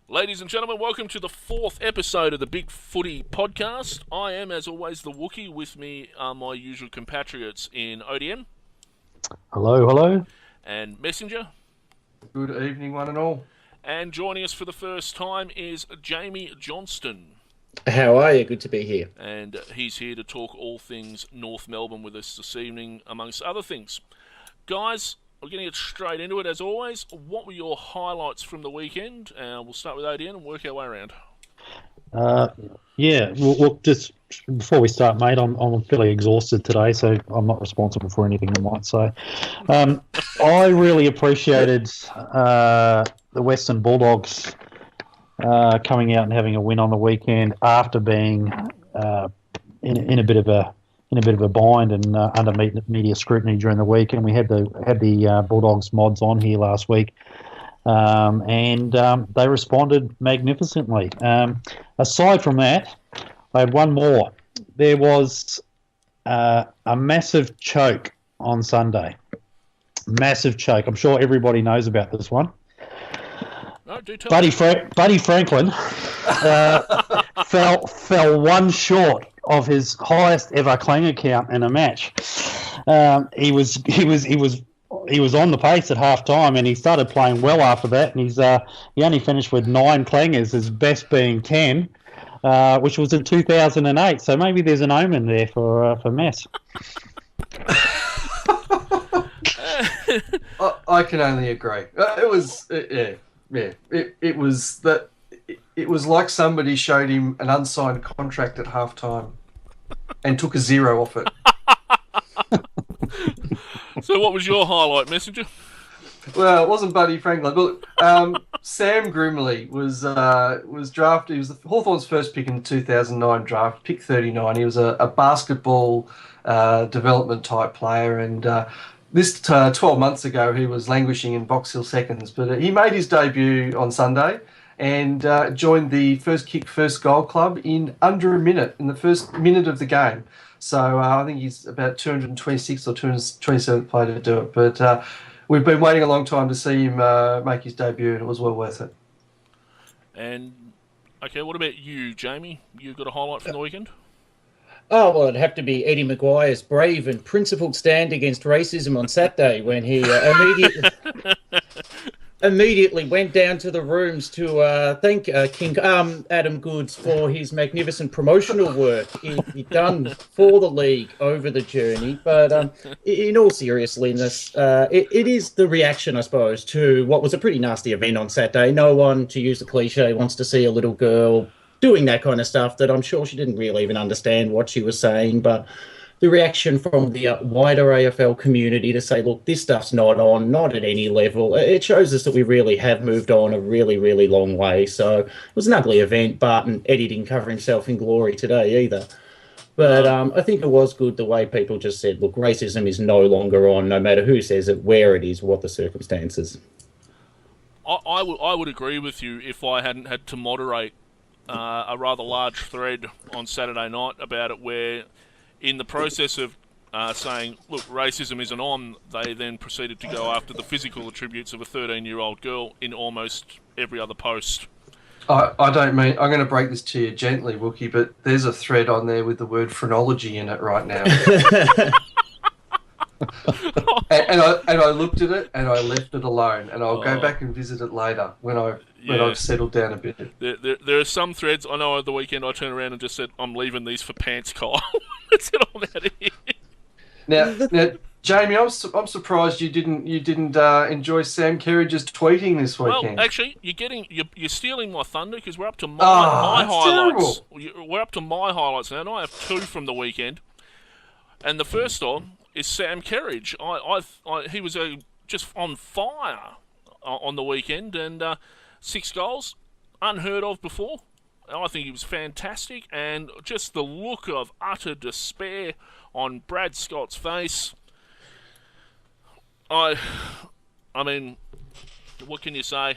Ladies and gentlemen, welcome to the fourth episode of the Bigfooty podcast. I am, as always, the Wookiee. With me are my usual compatriots in ODM. Hello, hello. And Messenger. Good evening, one and all. And joining us for the first time is Jamie Johnston. How are you? Good to be here. And he's here to talk all things North Melbourne with us this evening, amongst other things. Guys, we're going to get straight into it as always. What were your highlights from the weekend? We'll start with ODN and work our way around. Well, just before we start, mate, I'm fairly exhausted today, so I'm not responsible for anything I might say. I really appreciated the Western Bulldogs coming out and having a win on the weekend after being in a bit of a bind and under media scrutiny during the week, and we had the Bulldogs mods on here last week, and they responded magnificently. Aside from that, I had one more. There was a massive choke on Sunday. Massive choke. I'm sure everybody knows about this one. No, do tell Buddy Franklin fell one short of his highest ever clanger count in a match. He was on the pace at half time, and he started playing well after that. And he only finished with 9 clangers, his best being 10, which was in 2008. So maybe there's an omen there for Mess. I can only agree. It was that. It was like somebody showed him an unsigned contract at halftime and took a 0 off it. So what was your highlight, Messenger? Well, it wasn't Buddy Franklin. Look, Sam Grimley was drafted. He was Hawthorn's first pick in the 2009 draft, pick 39. He was a basketball development type player, and this 12 months ago he was languishing in Box Hill seconds. But he made his debut on Sunday and joined the first kick, first goal club in under a minute, in the first minute of the game. So I think he's about 226th or 227th player to do it. But we've been waiting a long time to see him make his debut, and it was well worth it. And, okay, what about you, Jamie? You got a highlight from the weekend? Oh, well, it'd have to be Eddie Maguire's brave and principled stand against racism on Saturday when he immediately went down to the rooms to thank King Adam Goods for his magnificent promotional work he done for the league over the journey. But in all seriousness, it is the reaction, I suppose, to what was a pretty nasty event on Saturday. No one, to use the cliche, wants to see a little girl doing that kind of stuff that I'm sure she didn't really even understand what she was saying, but the reaction from the wider AFL community to say, look, this stuff's not on, not at any level. It shows us that we really have moved on a really, really long way. So it was an ugly event, but Eddie didn't cover himself in glory today either. But I think it was good the way people just said, look, racism is no longer on, no matter who says it, where it is, what the circumstances. I would agree with you if I hadn't had to moderate a rather large thread on Saturday night about it, where in the process of saying, look, racism isn't on, they then proceeded to go after the physical attributes of a 13-year-old girl in almost every other post. I don't mean... I'm going to break this to you gently, Wookie, but there's a thread on there with the word phrenology in it right now. and I looked at it and I left it alone, and I'll go back and visit it later when I've settled down a bit. There are some threads. I know over the weekend I turned around and just said, I'm leaving these for pants, Kyle. I said, I'm out of here. Now, Jamie, I'm surprised you didn't enjoy Sam Kerridge's tweeting this weekend. Well, actually, you're stealing my thunder, because we're up to my highlights. Terrible. We're up to my highlights now, and I have 2 from the weekend. And the first one is Sam Kerridge. He was just on fire on the weekend, and 6 goals, unheard of before. I think he was fantastic, and just the look of utter despair on Brad Scott's face. I mean, what can you say?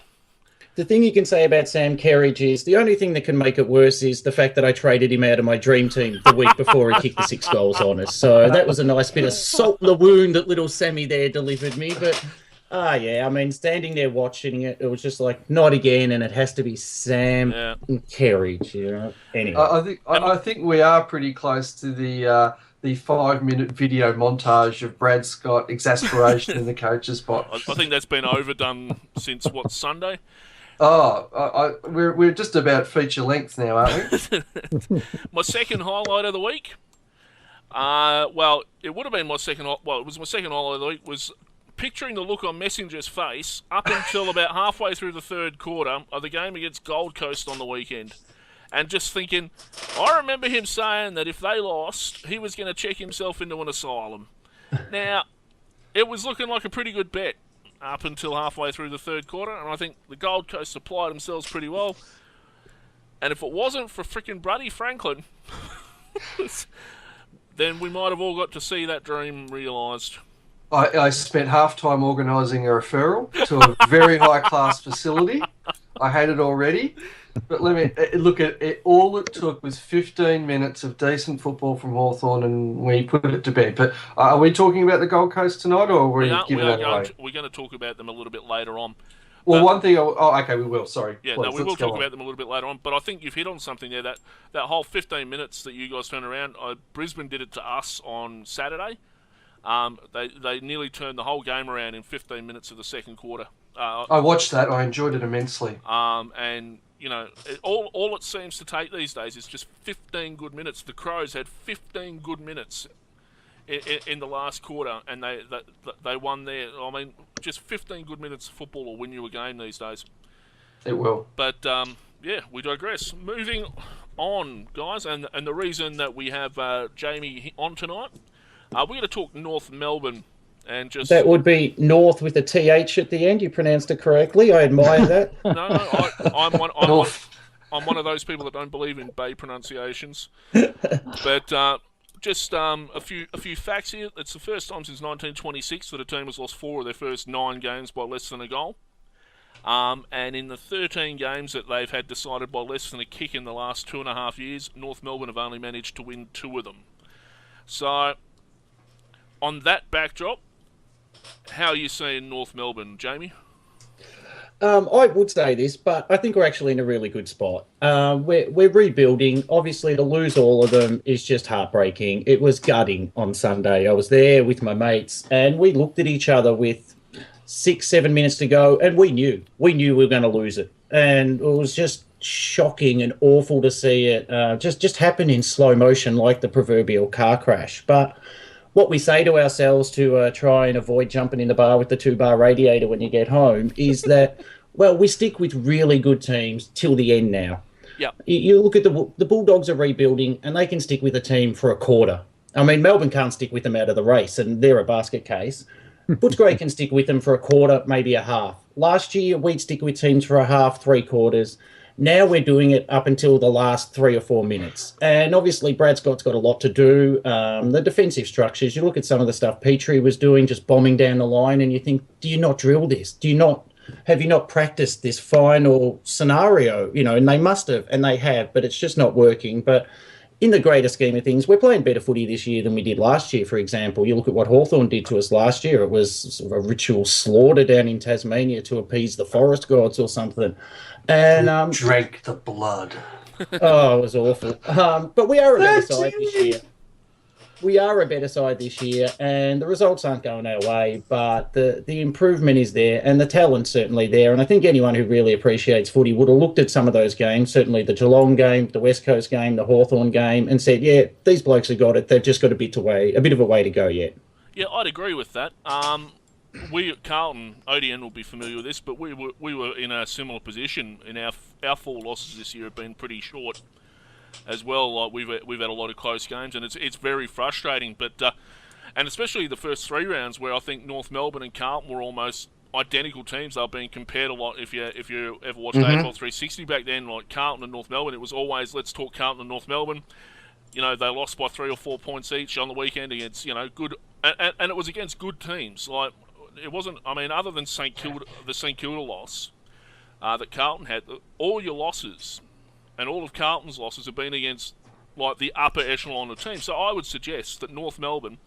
The thing you can say about Sam Kerridge is the only thing that can make it worse is the fact that I traded him out of my dream team the week before he kicked the 6 goals on us. So that was a nice bit of salt in the wound that little Sammy there delivered me. But Yeah. I mean, standing there watching it, it was just like, not again, and it has to be Sam Yeah. Kerridge, Anyway. I think we are pretty close to the 5 minute video montage of Brad Scott exasperation in the coach's box. I think that's been overdone since, what, Sunday? We're just about feature length now, aren't we? My second highlight of the week. Well, it would have been my second. Well, it was my second highlight of the week. Was picturing the look on Messenger's face up until about halfway through the third quarter of the game against Gold Coast on the weekend, and just thinking, I remember him saying that if they lost, he was going to check himself into an asylum. Now, it was looking like a pretty good bet up until halfway through the third quarter, and I think the Gold Coast applied themselves pretty well. And if it wasn't for frickin' Buddy Franklin, then we might have all got to see that dream realised. I spent half time organising a referral to a very high class facility. I had it already. But let me look at it. All it took was 15 minutes of decent football from Hawthorn, and we put it to bed. But are we talking about the Gold Coast tonight, or are we giving that away? We're going to talk about them a little bit later on. Well, one thing... okay, we will. Sorry. Yeah, please, we will talk about them a little bit later on. But I think you've hit on something there. That whole 15 minutes that you guys turned around, Brisbane did it to us on Saturday. They nearly turned the whole game around in 15 minutes of the second quarter. I watched that. I enjoyed it immensely. And... all it seems to take these days is just 15 good minutes. The Crows had 15 good minutes in the last quarter, and they won there. I mean, just 15 good minutes of football will win you a game these days. It will. But, we digress. Moving on, guys, and the reason that we have Jamie on tonight, we're going to talk North Melbourne. And just... That would be North with a TH at the end. You pronounced it correctly. I admire that. I'm one of those people that don't believe in Bay pronunciations. But just a few facts here. It's the first time since 1926 that a team has lost 4 of their first 9 games by less than a goal. And in the 13 games that they've had decided by less than a kick in the last 2.5 years, North Melbourne have only managed to win 2 of them. So, on that backdrop, how are you seeing North Melbourne, Jamie? I would say this, but I think we're actually in a really good spot. We're rebuilding. Obviously, to lose all of them is just heartbreaking. It was gutting on Sunday. I was there with my mates, and we looked at each other with 6-7 minutes to go, and we knew we were going to lose it. And it was just shocking and awful to see it just happen in slow motion like the proverbial car crash. But what we say to ourselves to try and avoid jumping in the bar with the 2-bar radiator when you get home is that, well, we stick with really good teams till the end now. Yeah. You look at the Bulldogs are rebuilding, and they can stick with a team for a quarter. I mean, Melbourne can't stick with them out of the race, and they're a basket case. Footscray can stick with them for a quarter, maybe a half. Last year, we'd stick with teams for a half, 3 quarters. Now we're doing it up until the last 3 or 4 minutes. And obviously, Brad Scott's got a lot to do. The defensive structures, you look at some of the stuff Petrie was doing, just bombing down the line, and you think, do you not drill this? Have you not practiced this final scenario? And they must have, and they have, but it's just not working. But in the greater scheme of things, we're playing better footy this year than we did last year, for example. You look at what Hawthorn did to us last year. It was sort of a ritual slaughter down in Tasmania to appease the forest gods or something. And drank the blood. Oh, it was awful. But we are a better side this year. We are a better side this year, and the results aren't going our way, but the improvement is there, and the talent's certainly there. And I think anyone who really appreciates footy would have looked at some of those games, certainly the Geelong game, the West Coast game, the Hawthorn game, and said, yeah, these blokes have got it. They've just got a bit of a way to go yet. Yeah, I'd agree with that. We at Carlton, ODN will be familiar with this, but we were in a similar position. In our 4 losses this year have been pretty short as well. Like we've had a lot of close games, and it's very frustrating. But and especially the first 3 rounds, where I think North Melbourne and Carlton were almost identical teams. They were being compared a lot. If you ever watched AFL 360 back then, like Carlton and North Melbourne, it was always let's talk Carlton and North Melbourne. They lost by 3 or 4 points each on the weekend against good, and it was against good teams. Like it wasn't. I mean, other than the St Kilda loss that Carlton had, all your losses. And all of Carlton's losses have been against, like, the upper echelon of teams. So I would suggest that North Melbourne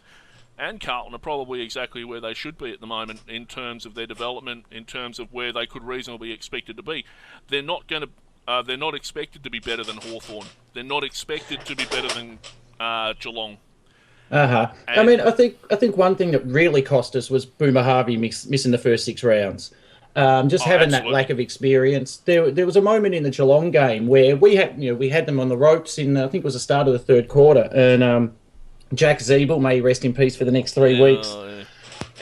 and Carlton are probably exactly where they should be at the moment in terms of their development, in terms of where they could reasonably be expected to be. They're not going to. They're not expected to be better than Hawthorn. They're not expected to be better than Geelong. I mean, I think one thing that really cost us was Boomer Harvey missing the first 6 rounds. Just having absolutely. that lack of experience. There was a moment in the Geelong game where we had them on the ropes in, I think it was the start of the third quarter, and Jack Zeeble, may he rest in peace for the next 3 weeks,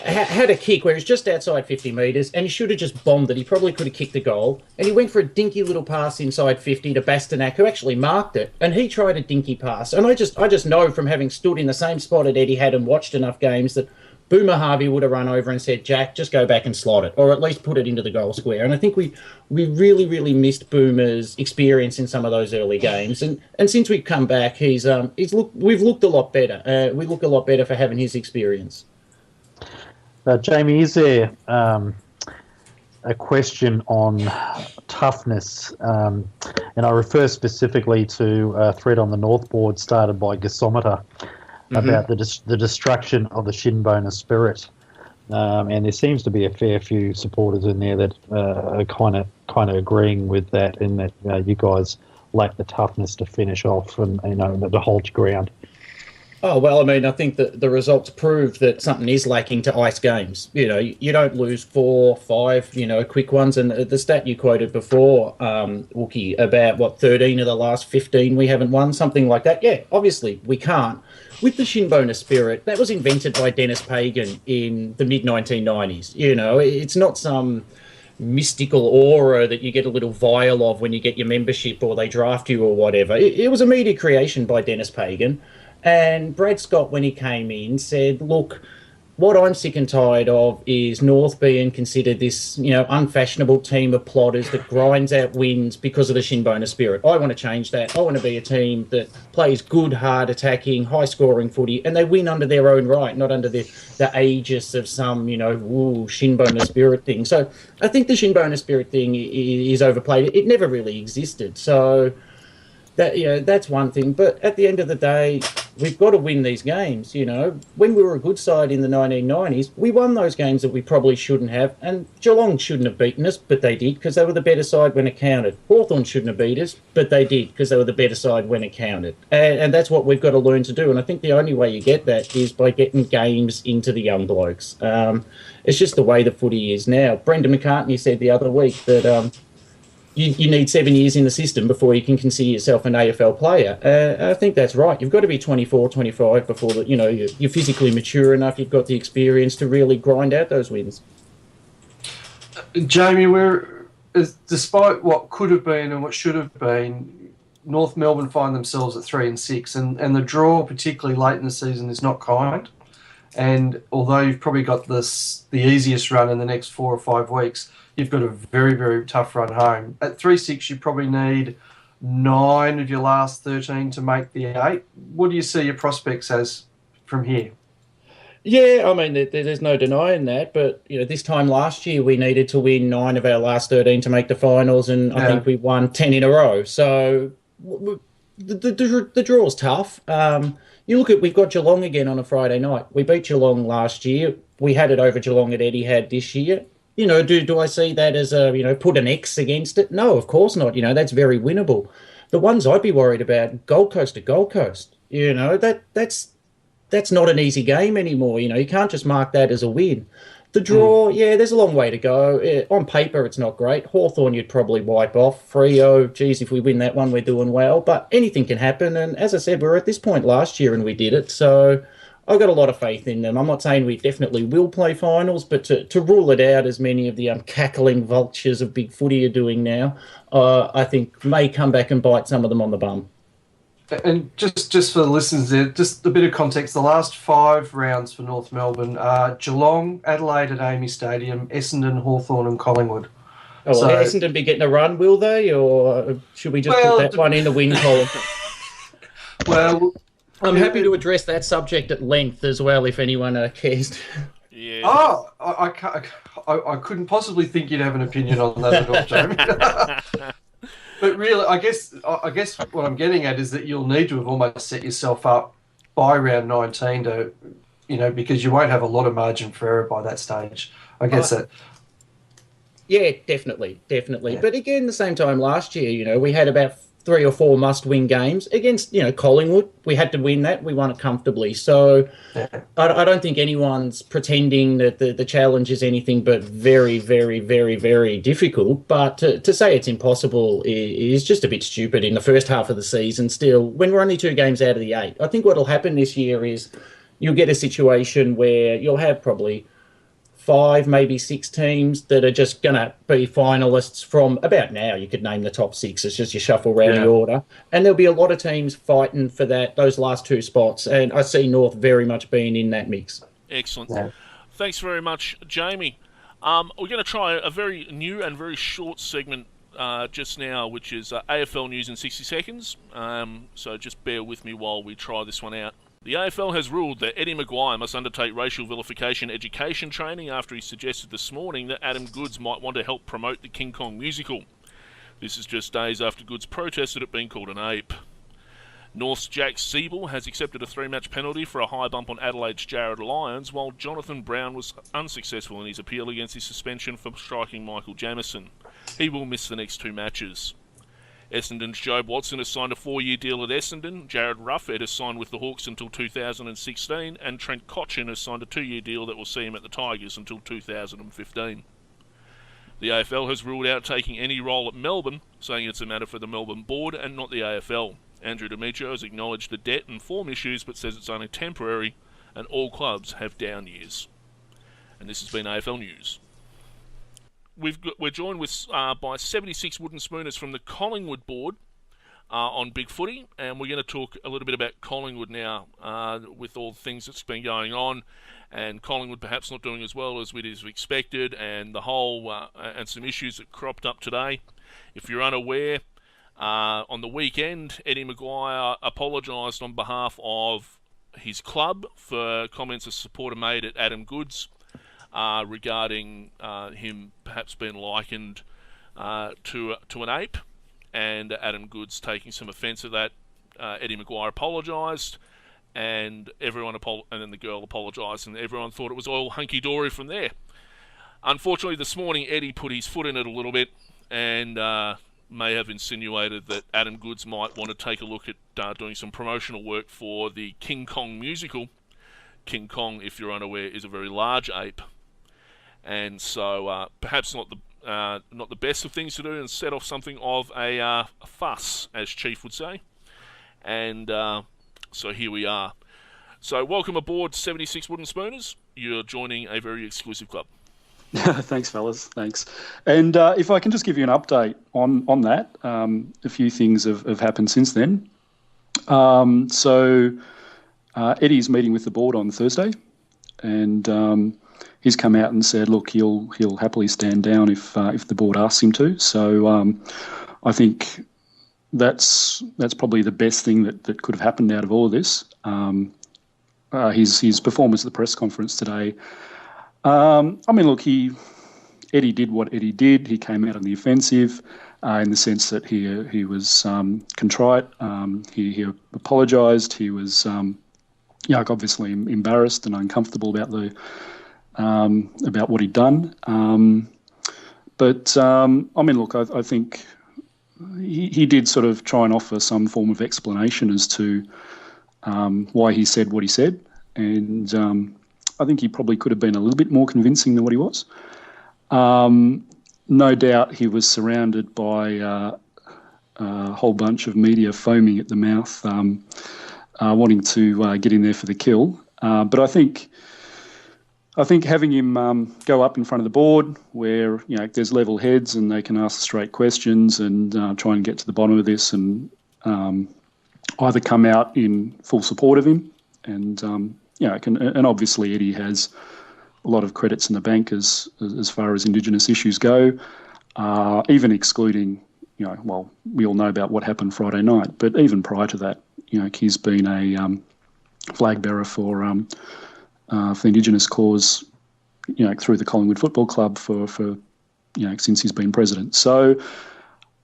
had a kick where he was just outside 50 metres, and he should have just bombed it. He probably could have kicked the goal, and he went for a dinky little pass inside 50 to Bastanak, who actually marked it, and he tried a dinky pass. And I just know from having stood in the same spot at Etihad and watched enough games that Boomer Harvey would have run over and said, Jack, just go back and slot it, or at least put it into the goal square. And I think we really, really missed Boomer's experience in some of those early games. And since we've come back, we've looked a lot better. We look a lot better for having his experience. Jamie, is there a question on toughness? And I refer specifically to a thread on the North board started by Gasometer about the destruction of the shin bone of spirit. And there seems to be a fair few supporters in there that are kind of agreeing with that, in that you guys lack the toughness to finish off and to hold your ground. Oh, well, I mean, I think that the results prove that something is lacking to ice games. You don't lose 4, 5, quick ones. And the stat you quoted before, Wookie, about, 13 of the last 15 we haven't won, something like that. Yeah, obviously we can't. With the shin bone of spirit, that was invented by Dennis Pagan in the mid-1990s. It's not some mystical aura that you get a little vial of when you get your membership or they draft you or whatever. It was a media creation by Dennis Pagan. And Brad Scott, when he came in, said, look, what I'm sick and tired of is North being considered this, unfashionable team of plotters that grinds out wins because of the shin bone of spirit. I want to change that. I want to be a team that plays good, hard attacking, high scoring footy, and they win under their own right, not under the aegis of some, shin bone of spirit thing. So I think the shin bone of spirit thing is overplayed. It never really existed. So that's one thing. But at the end of the day, we've got to win these games. When we were a good side in the 1990s, we won those games that we probably shouldn't have. And Geelong shouldn't have beaten us, but they did because they were the better side when it counted. Hawthorn shouldn't have beat us, but they did because they were the better side when it counted. And that's what we've got to learn to do. And I think the only way you get that is by getting games into the young blokes. It's just the way the footy is now. Brendan McCartney said the other week that you need 7 years in the system before you can consider yourself an AFL player. I think that's right. You've got to be 24, 25 before you're physically mature enough, you've got the experience to really grind out those wins. Jamie, despite what could have been and what should have been, North Melbourne find themselves at 3 and 6, and the draw, particularly late in the season, is not kind. And although you've probably got the easiest run in the next 4 or 5 weeks, you've got a very, very tough run home. At 3-6, you probably need 9 of your last 13 to make the 8. What do you see your prospects as from here? Yeah, I mean, there's no denying that. But, this time last year, we needed to win 9 of our last 13 to make the finals, and I think we won 10 in a row. So the draw's tough. We've got Geelong again on a Friday night. We beat Geelong last year. We had it over Geelong at Etihad this year. Do I see that as put an X against it? No, of course not. That's very winnable. The ones I'd be worried about, Gold Coast to Gold Coast. That's not an easy game anymore. You can't just mark that as a win. The draw, there's a long way to go. On paper, it's not great. Hawthorn, you'd probably wipe off. Freo, geez, if we win that one, we're doing well. But anything can happen. And as I said, we were at this point last year and we did it. So I've got a lot of faith in them. I'm not saying we definitely will play finals, but to rule it out, as many of the cackling vultures of Bigfooty are doing now, I think may come back and bite some of them on the bum. And just for the listeners there, just a bit of context, the last 5 rounds for North Melbourne are Geelong, Adelaide at Amy Stadium, Essendon, Hawthorn and Collingwood. Oh, will Essendon be getting a run, will they? Or should we just put that one in the win column? Well, I'm happy to address that subject at length as well, if anyone cares. Yeah. Oh, I couldn't possibly think you'd have an opinion on that at all, Jamie. But really, I guess what I'm getting at is that you'll need to have almost set yourself up by round 19 to because you won't have a lot of margin for error by that stage. I guess that. Yeah, definitely. Yeah. But again, the same time last year, we had about 3 or 4 must-win games against, Collingwood. We had to win that. We won it comfortably. So Yeah. I don't think anyone's pretending that the challenge is anything but very, very, very, very difficult. But to say it's impossible is just a bit stupid in the first half of the season still, when we're only 2 games out of the 8. I think what'll happen this year is you'll get a situation where you'll have probably 5, maybe 6 teams that are just going to be finalists from about now. You could name the top 6. It's just you shuffle around the order. And there'll be a lot of teams fighting for those last 2 spots. And I see North very much being in that mix. Excellent. Yeah. Thanks very much, Jamie. We're going to try a very new and very short segment just now, which is AFL News in 60 seconds. So just bear with me while we try this one out. The AFL has ruled that Eddie Maguire must undertake racial vilification education training after he suggested this morning that Adam Goodes might want to help promote the King Kong musical. This is just days after Goodes protested it being called an ape. North's Jack Siebel has accepted a 3-match penalty for a high bump on Adelaide's Jared Lyons, while Jonathan Brown was unsuccessful in his appeal against his suspension for striking Michael Jamieson. He will miss the next 2 matches. Essendon's Jobe Watson has signed a 4-year deal at Essendon, Jared Ruffhead has signed with the Hawks until 2016, and Trent Cotchin has signed a 2-year deal that will see him at the Tigers until 2015. The AFL has ruled out taking any role at Melbourne, saying it's a matter for the Melbourne board and not the AFL. Andrew Demetrio has acknowledged the debt and form issues but says it's only temporary and all clubs have down years. And this has been AFL News. We're joined by 76 wooden spooners from the Collingwood board on Bigfooty, and we're going to talk a little bit about Collingwood now with all the things that's been going on, and Collingwood perhaps not doing as well as we expected, and the whole and some issues that cropped up today. If you're unaware, on the weekend, Eddie Maguire apologised on behalf of his club for comments a supporter made at Adam Goodes. Regarding him perhaps being likened to an ape, and Adam Goodes taking some offence at that. Eddie Maguire apologised, and and then the girl apologised, and everyone thought it was all hunky-dory from there. Unfortunately, this morning Eddie put his foot in it a little bit, and may have insinuated that Adam Goodes might want to take a look at doing some promotional work for the King Kong musical. King Kong, if you're unaware, is a very large ape. And so perhaps not the best of things to do, and set off something of a fuss, as Chief would say. And so here we are. So welcome aboard, 76 Wooden Spooners. You're joining a very exclusive club. Thanks, fellas. Thanks. And if I can just give you an update on that, a few things have happened since then. So Eddie's meeting with the board on Thursday, and he's come out and said, look, he'll happily stand down if the board asks him to. So I think that's probably the best thing that could have happened out of all of this. His performance at the press conference today. Look, Eddie did what Eddie did. He came out on the offensive in the sense that he was contrite. He apologised. He was obviously embarrassed and uncomfortable about what he'd done. I think he did sort of try and offer some form of explanation as to why he said what he said, and I think he probably could have been a little bit more convincing than what he was. No doubt he was surrounded by a whole bunch of media foaming at the mouth, wanting to get in there for the kill. But I think having him go up in front of the board where there's level heads and they can ask straight questions and try and get to the bottom of this, and either come out in full support of him, and and obviously Eddie has a lot of credits in the bank as far as Indigenous issues go, even excluding we all know about what happened Friday night, but even prior to that, he's been a flag bearer for the Indigenous cause, through the Collingwood Football Club for since he's been president. So,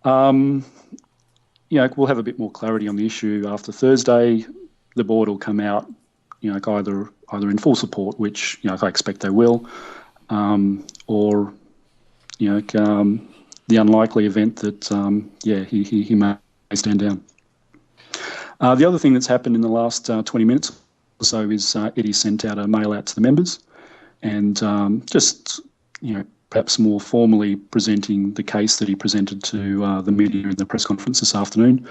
we'll have a bit more clarity on the issue after Thursday. The board will come out, either in full support, which I expect they will, or the unlikely event that he may stand down. The other thing that's happened in the last 20 minutes or so is Eddie sent out a mail out to the members, and perhaps more formally presenting the case that he presented to the media in the press conference this afternoon,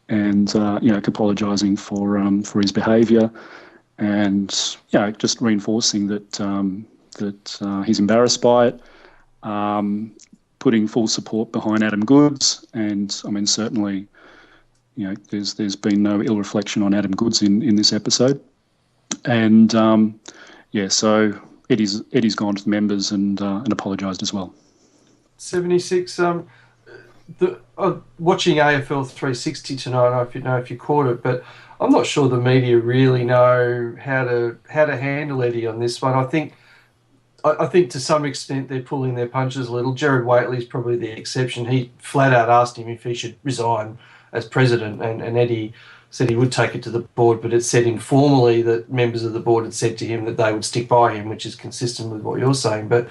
and apologising for his behaviour, and just reinforcing that he's embarrassed by it, putting full support behind Adam Goods, and I mean certainly, there's been no ill reflection on Adam Goods in this episode, and so Eddie's gone to the members and apologised as well. 76. Watching AFL 360 tonight, I don't know if you caught it, but I'm not sure the media really know how to handle Eddie on this one. I think to some extent they're pulling their punches a little. Gerard Whateley's probably the exception. He flat out asked him if he should resign as president, and Eddie said he would take it to the board, but it said informally that members of the board had said to him that they would stick by him, which is consistent with what you're saying. But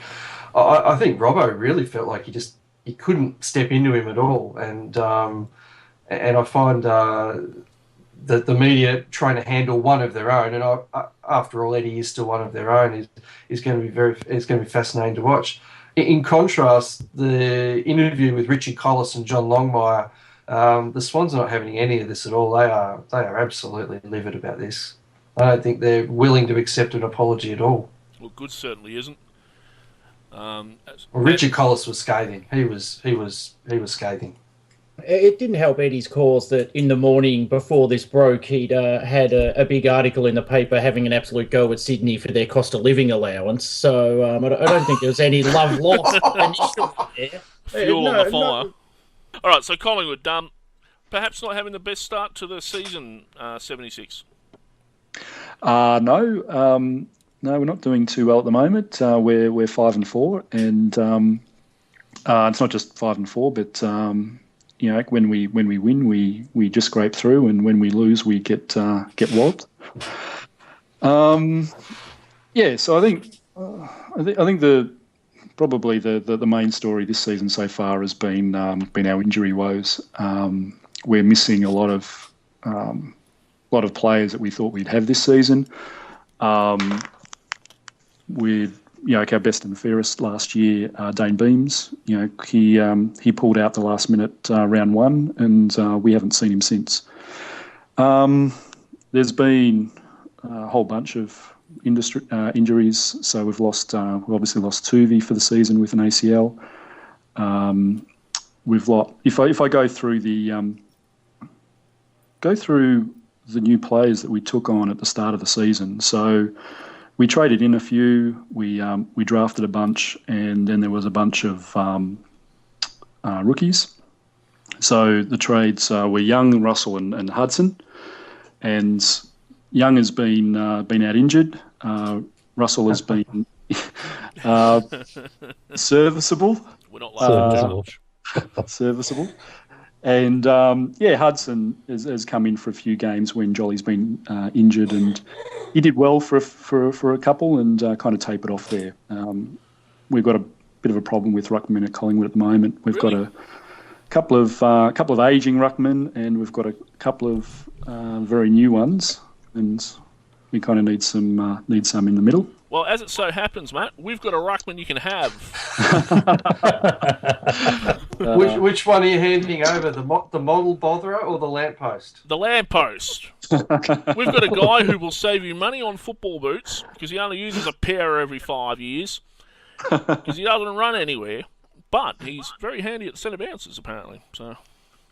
I think Robbo really felt like he couldn't step into him at all, and I find that the media trying to handle one of their own, and after all, Eddie is still one of their own, is going to be fascinating to watch. In contrast, the interview with Richie Collis and John Longmire, the Swans are not having any of this at all. They are absolutely livid about this. I don't think they're willing to accept an apology at all. Well, Good certainly isn't. Richie Collis was scathing. He was scathing. It didn't help Eddie's cause that in the morning before this broke, he'd had a big article in the paper having an absolute go at Sydney for their cost of living allowance. So I don't think there was any love lost there. Fuel on the fire. All right, so Collingwood, perhaps not having the best start to the season, 76. No, we're not doing too well at the moment. We're 5-4, and it's not just 5-4, but when we win, we just scrape through, and when we lose, we get walloped. So I think probably the main story this season so far has been our injury woes. We're missing a lot of players that we thought we'd have this season. With our best and fairest last year, Dane Beams, he pulled out the last minute round one, and we haven't seen him since. There's been a whole bunch of injuries, so we've obviously lost Tuvey for the season with an ACL. We've lost. If I go through the new players that we took on at the start of the season, so we traded in a few, we drafted a bunch, and then there was a bunch of rookies. So the trades were Young, Russell, and Hudson, and Young has been out injured. Russell has been serviceable. We're not like serviceable. And Hudson has come in for a few games when Jolly's been injured, and he did well for a couple, and kind of tapered off there. We've got a bit of a problem with ruckman at Collingwood at the moment. We've got a couple of aging ruckmen, and we've got a couple of very new ones, and we kind of need some in the middle. Well, as it so happens, Matt, we've got a ruckman you can have. Which one are you handing over, the model botherer or the lamppost? The lamppost. We've got a guy who will save you money on football boots because he only uses a pair every 5 years because he doesn't run anywhere. But he's very handy at centre bounces, apparently. So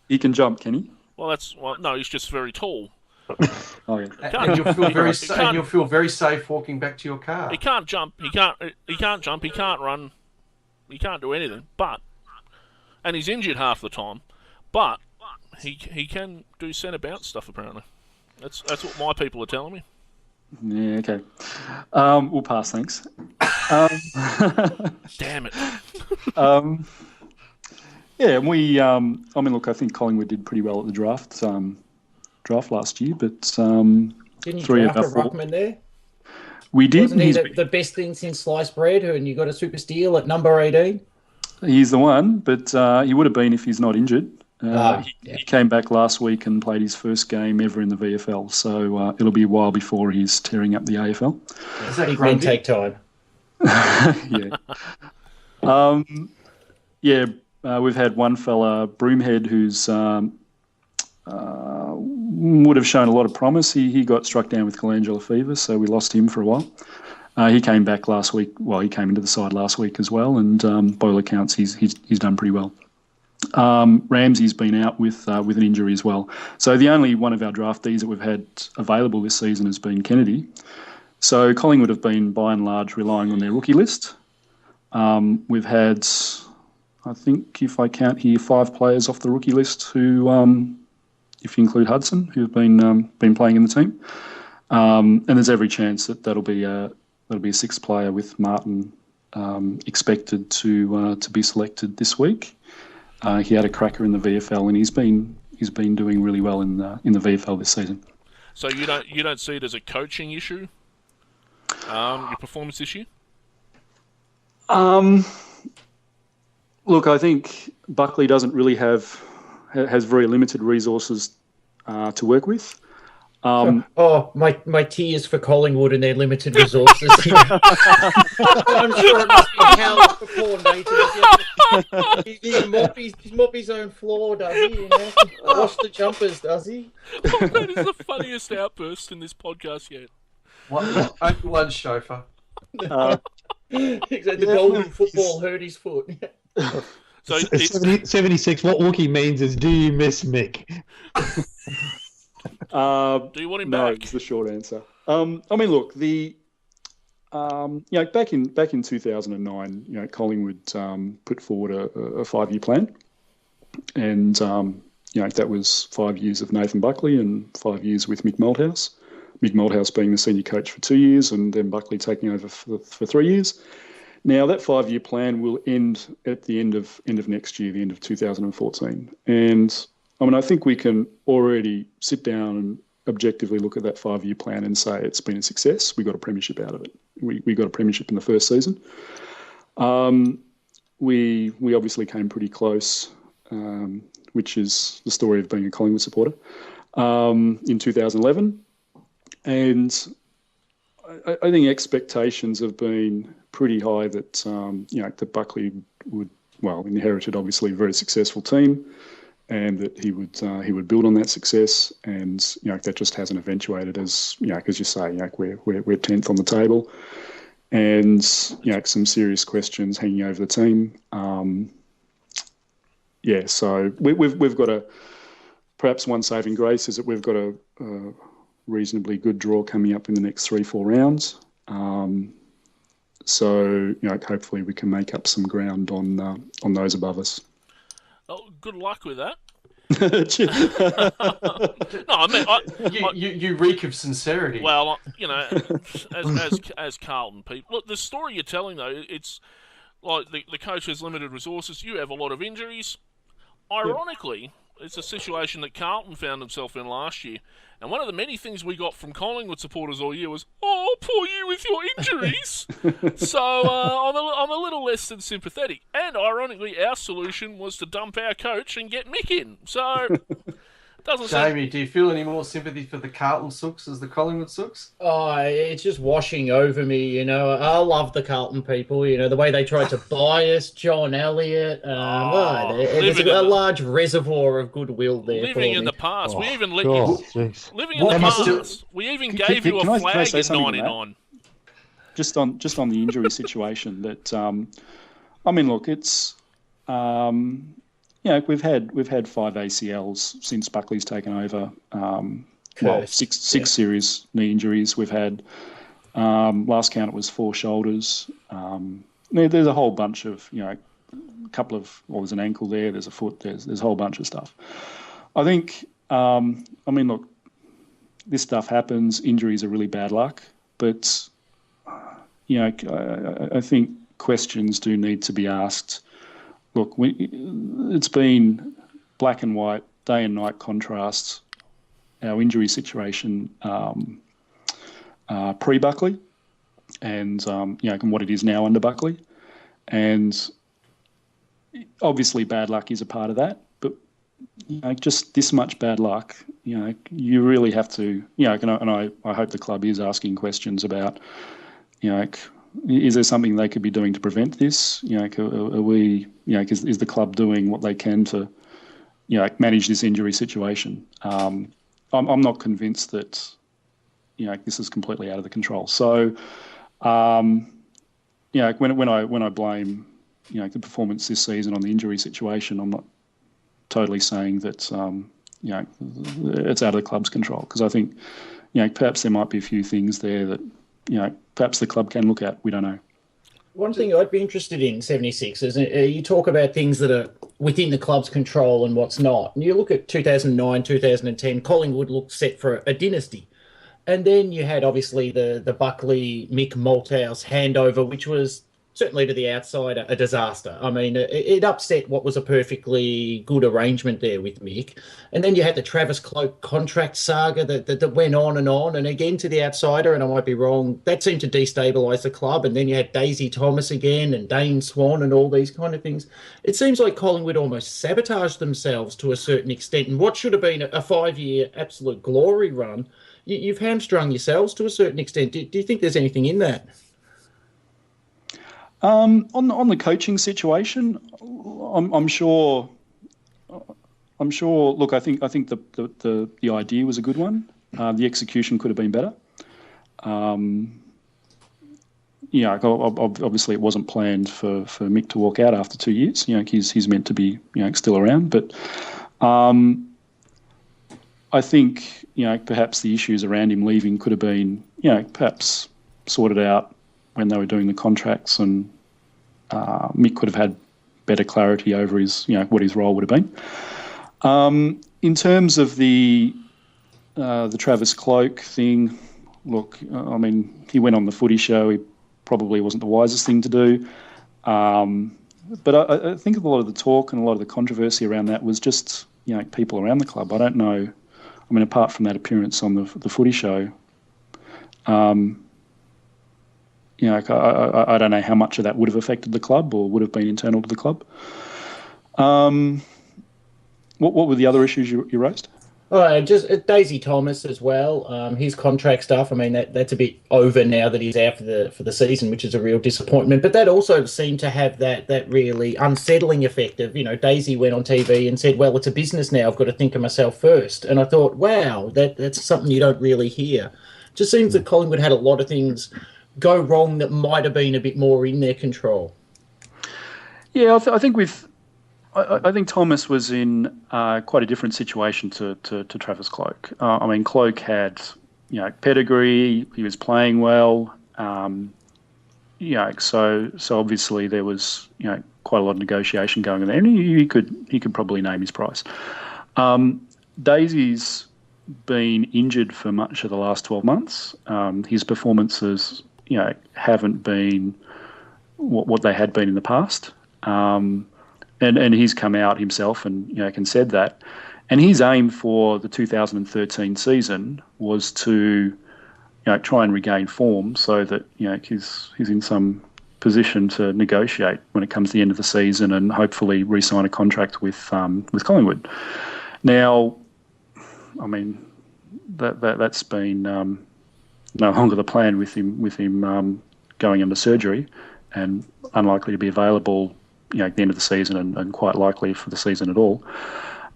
he can jump, can he? Well, no, he's just very tall. Oh, yeah. And you'll feel very safe walking back to your car. He can't jump. He can't jump. He can't run. He can't do anything. And he's injured half the time. But he can do centre bounce stuff. Apparently, that's what my people are telling me. Yeah. Okay. We'll pass. Thanks. Damn it. And we. Look, I think Collingwood did pretty well at the draft last year, but Didn't you 3 of draft a our 4. ruckman there? We did. Wasn't he the best thing since sliced bread, and you got a super steal at number 18? He's the one, but he would have been if he's not injured. He came back last week and played his first game ever in the VFL, so it'll be a while before he's tearing up the AFL. Is that Big men take time. Yeah. We've had one fella, Broomhead, who's would have shown a lot of promise. He got struck down with glandular fever, so we lost him for a while. He came back last week. Well, he came into the side last week as well, and by all accounts, he's done pretty well. Ramsey's been out with an injury as well. So the only one of our draftees that we've had available this season has been Kennedy. So Collingwood have been, by and large, relying on their rookie list. We've had, I think, if I count here, 5 players off the rookie list who, if you include Hudson, who have been playing in the team. And there's every chance that that'll be a 6th player with Martin expected to be selected this week. He had a cracker in the VFL, and he's been doing really well in the VFL this season. So you don't see it as a coaching issue, your performance this year? Look, I think Buckley doesn't really has very limited resources to work with. My tears for Collingwood and their limited resources. I'm sure it must be hell for poor Nathan. He's mop his own floor, does he? You know? Wash the jumpers, does he? Oh, that is the funniest outburst in this podcast yet. One chauffeur. The golden football hurt his foot. So 76. What Wookie means is, do you miss Mick? Do you want him no, back? is the short answer. I mean, look, back in 2009, Collingwood put forward a 5-year plan, and that was 5 years of Nathan Buckley and 5 years with Mick Malthouse. Mick Malthouse being the senior coach for 2 years, and then Buckley taking over for 3 years. Now that 5-year plan will end at the end of next year, the end of 2014, and I mean, I think we can already sit down and objectively look at that 5-year plan and say it's been a success. We got a premiership out of it. We got a premiership in the first season. We obviously came pretty close, which is the story of being a Collingwood supporter, in 2011. And I think expectations have been pretty high that that Buckley would inherited obviously a very successful team, and that he would build on that success, and that just hasn't eventuated as as you say, we're 10th on the table, and some serious questions hanging over the team. So we've got perhaps one saving grace is that we've got a reasonably good draw coming up in the next 3-4 rounds. So hopefully we can make up some ground on those above us. Oh, good luck with that. No, I mean, you reek of sincerity. Well, as Carlton people, look, the story you're telling though, it's like the coach has limited resources. You have a lot of injuries. Ironically, it's a situation that Carlton found himself in last year. And one of the many things we got from Collingwood supporters all year was, "Oh, poor you with your injuries." So I'm a little less than sympathetic. And ironically, our solution was to dump our coach and get Mick in. So doesn't Jamie, do you feel any more sympathy for the Carlton Sooks as the Collingwood Sooks? Oh, it's just washing over me, I love the Carlton people, the way they tried to buy us, John Elliott. There's a large reservoir of goodwill there. Living in the past. We even let you... Living in the past. We even gave you a flag in 99. Just on the injury situation that, I mean, look, it's... we've had 5 ACLs since Buckley's taken over. Six serious knee injuries. We've had, last count it was 4 shoulders. There's a whole bunch of, a couple of, there's an ankle there, there's a foot, there's a whole bunch of stuff. I think, look, this stuff happens. Injuries are really bad luck, but, I think questions do need to be asked. Look, it's been black and white, day and night contrasts. Our injury situation pre-Buckley, and and what it is now under Buckley, and obviously bad luck is a part of that, but just this much bad luck, you really have to, and I hope the club is asking questions about, is there something they could be doing to prevent this? Are we, is the club doing what they can to, manage this injury situation? I'm not convinced that, this is completely out of the control. So, when I blame, the performance this season on the injury situation, I'm not totally saying that, it's out of the club's control, because I think, perhaps there might be a few things there that, perhaps the club can look at. We don't know. One thing I'd be interested in, 76, is you talk about things that are within the club's control and what's not. And you look at 2009, 2010, Collingwood looked set for a dynasty. And then you had, obviously, the Buckley, Mick Malthouse handover, which was certainly to the outsider a disaster. I mean, it upset what was a perfectly good arrangement there with Mick. And then you had the Travis Cloke contract saga that went on. And again, to the outsider, and I might be wrong, that seemed to destabilise the club. And then you had Daisy Thomas again and Dane Swan and all these kind of things. It seems like Collingwood almost sabotaged themselves to a certain extent. And what should have been a 5-year absolute glory run, you've hamstrung yourselves to a certain extent. Do you think there's anything in that? On the coaching situation, I'm sure. Look, I think the idea was a good one. The execution could have been better. Obviously it wasn't planned for Mick to walk out after 2 years. He's meant to be still around, but I think perhaps the issues around him leaving could have been perhaps sorted out when they were doing the contracts, and Mick could have had better clarity over his, what his role would have been. In terms of the Travis Cloke thing, look, I mean, he went on the Footy Show. He probably wasn't the wisest thing to do. But I think a lot of the talk and a lot of the controversy around that was just, people around the club. I don't know. I mean, apart from that appearance on the Footy Show, I don't know how much of that would have affected the club or would have been internal to the club. What were the other issues you raised? Just Daisy Thomas as well. His contract stuff. I mean, that's a bit over now that he's out for the season, which is a real disappointment. But that also seemed to have that really unsettling effect of, Daisy went on TV and said, "Well, it's a business now. I've got to think of myself first." And I thought, wow, that's something you don't really hear. Just seems that Collingwood had a lot of things go wrong that might have been a bit more in their control. Yeah, I think Thomas was in quite a different situation to Travis Cloke. I mean, Cloke had pedigree. He was playing well. So obviously there was quite a lot of negotiation going on there, and he could probably name his price. Daisy's been injured for much of the last 12 months. His performances haven't been what they had been in the past. And he's come out himself and said that. And his aim for the 2013 season was to try and regain form so that he's in some position to negotiate when it comes to the end of the season and hopefully re-sign a contract with Collingwood. Now, I mean, that's been no longer the plan with him going under surgery and unlikely to be available at the end of the season and quite likely for the season at all.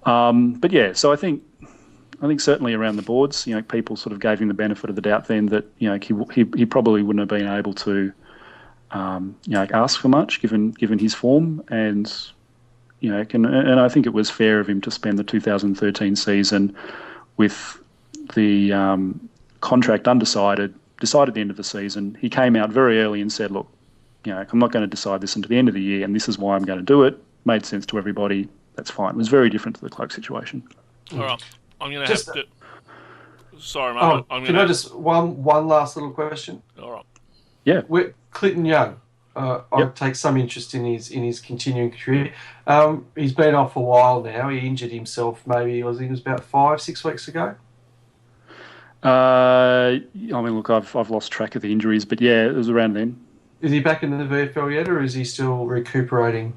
But yeah, so I think certainly around the boards, people sort of gave him the benefit of the doubt then that he probably wouldn't have been able to ask for much given his form, and and I think it was fair of him to spend the 2013 season with the contract undecided, decided at the end of the season. He came out very early and said, look, I'm not going to decide this until the end of the year, and this is why I'm going to do it. Made sense to everybody. That's fine. It was very different to the Cloke situation. All right. I'm going to have to... Sorry, mate. Can I just... One last little question? All right. Yeah. Clinton Young. I take some interest in his continuing career. He's been off a while now. He injured himself maybe, I think it was about 5-6 weeks ago. I mean, look, I've lost track of the injuries, but yeah, it was around then. Is he back in the VFL yet, or is he still recuperating?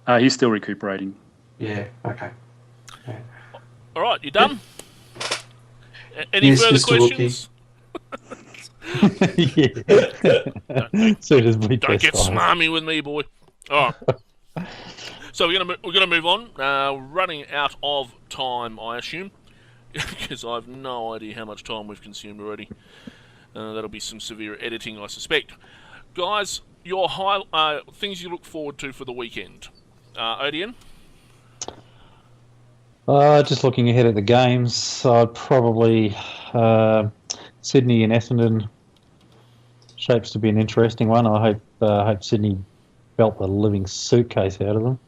He's still recuperating. Yeah, okay. Yeah. All right, you done? Any further Mr. questions? Soon as we Don't get test smarmy with me, boy. All right. So we're gonna move on. Running out of time, I assume, because I have no idea how much time we've consumed already. That'll be some severe editing, I suspect. Guys, your things you look forward to for the weekend. Odion? Just looking ahead at the games, I'd probably Sydney and Essendon shapes to be an interesting one. I hope Sydney belt the living suitcase out of them.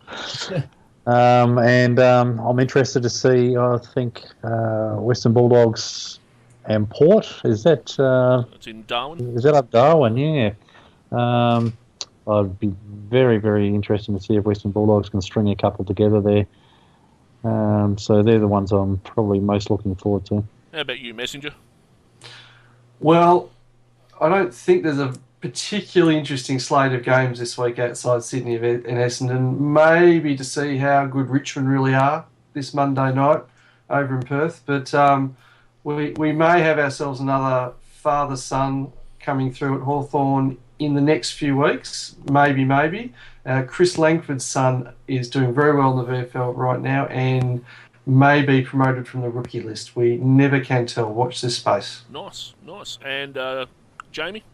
I'm interested to see. I think Western Bulldogs and Port. Is that? It's in Darwin. Is that up Darwin? Yeah. I'd be very, very interested to see if Western Bulldogs can string a couple together there. So they're the ones I'm probably most looking forward to. How about you, Messenger? Well, I don't think there's a particularly interesting slate of games this week outside Sydney and Essendon. Maybe to see how good Richmond really are this Monday night over in Perth. But we may have ourselves another father-son coming through at Hawthorn in the next few weeks. Maybe. Chris Langford's son is doing very well in the VFL right now and may be promoted from the rookie list. We never can tell. Watch this space. Nice. And Jamie?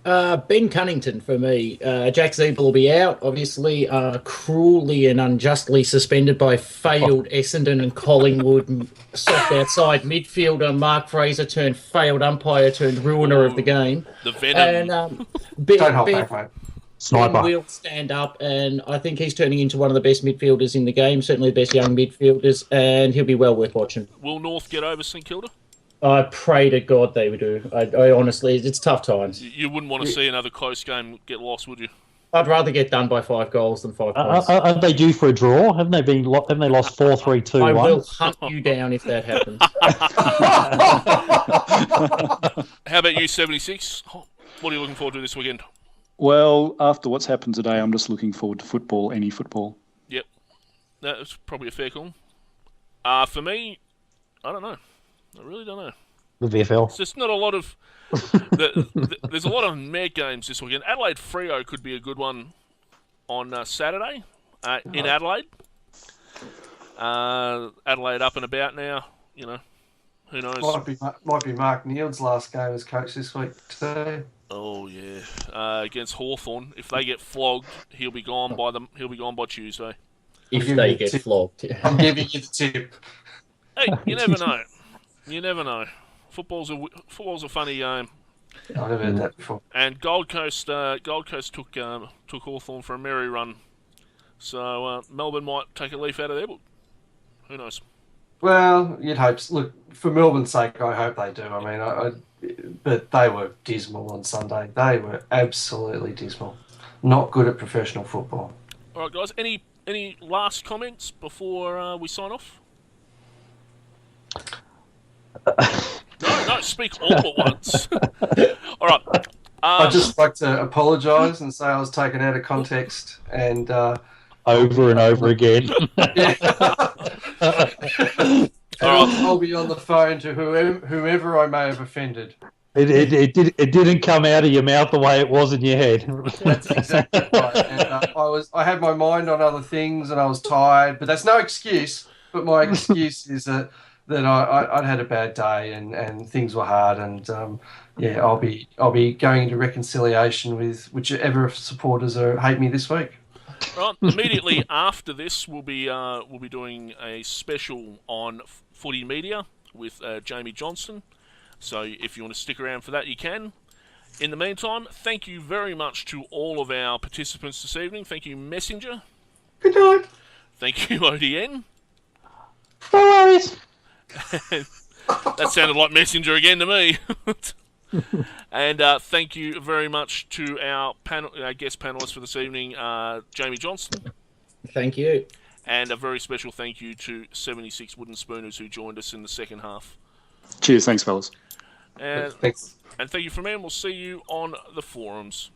Ben Cunnington for me. Jack Ziebell will be out, obviously, cruelly and unjustly suspended by failed Essendon and Collingwood soft outside midfielder Mark Fraser turned failed umpire turned ruiner of the game. The Venom. Don't hold back, mate. Sniper. Ben will stand up, and I think he's turning into one of the best midfielders in the game, certainly the best young midfielders, and he'll be well worth watching. Will North get over St Kilda? I pray to God they would do. I honestly, it's tough times. You wouldn't want to see another close game get lost, would you? I'd rather get done by 5 goals than 5 points. Are they due for a draw? Haven't they lost 4-3-2-1? I will hunt you down if that happens. How about you, 76? What are you looking forward to this weekend? Well, after what's happened today, I'm just looking forward to football, any football. Yep. That's probably a fair call. For me, I don't know. I really don't know. The VFL. It's just not a lot of... there's a lot of mad games this weekend. Adelaide Freo could be a good one on Saturday in Adelaide. Adelaide up and about now, you know. Who knows? Might be Mark Neild's last game as coach this week too. Oh yeah, against Hawthorn. If they get flogged, he'll be gone by Tuesday. If they get flogged. I'm giving you the tip. Hey, you never know. You never know. Football's a funny game. I've never heard that before. And Gold Coast took Hawthorn for a merry run. So Melbourne might take a leaf out of their book. Who knows? Well, you'd hope. Look, for Melbourne's sake, I hope they do. I mean, but they were dismal on Sunday. They were absolutely dismal. Not good at professional football. All right, guys. Any last comments before we sign off? No, speak all at once. All right. I'd just like to apologise and say I was taken out of context and... over and over again. I'll be on the phone to whoever I may have offended. It didn't come out of your mouth the way it was in your head. That's exactly right. And I had my mind on other things and I was tired, but that's no excuse. But my excuse is that I'd had a bad day and things were hard and I'll be going into reconciliation with whichever supporters hate me this week. Right. Immediately after this, we'll be doing a special on Footy Media with Jamie Johnston. So if you want to stick around for that, you can. In the meantime, thank you very much to all of our participants this evening. Thank you, Messenger. Good night. Thank you, ODN. No worries. That sounded like Messenger again to me. And thank you very much to our guest panelists for this evening, Jamie Johnston. Thank you. And a very special thank you to 76 Wooden Spooners who joined us in the second half. Cheers, thanks, fellas. And Thanks. thank you for me, and we'll see you on the forums.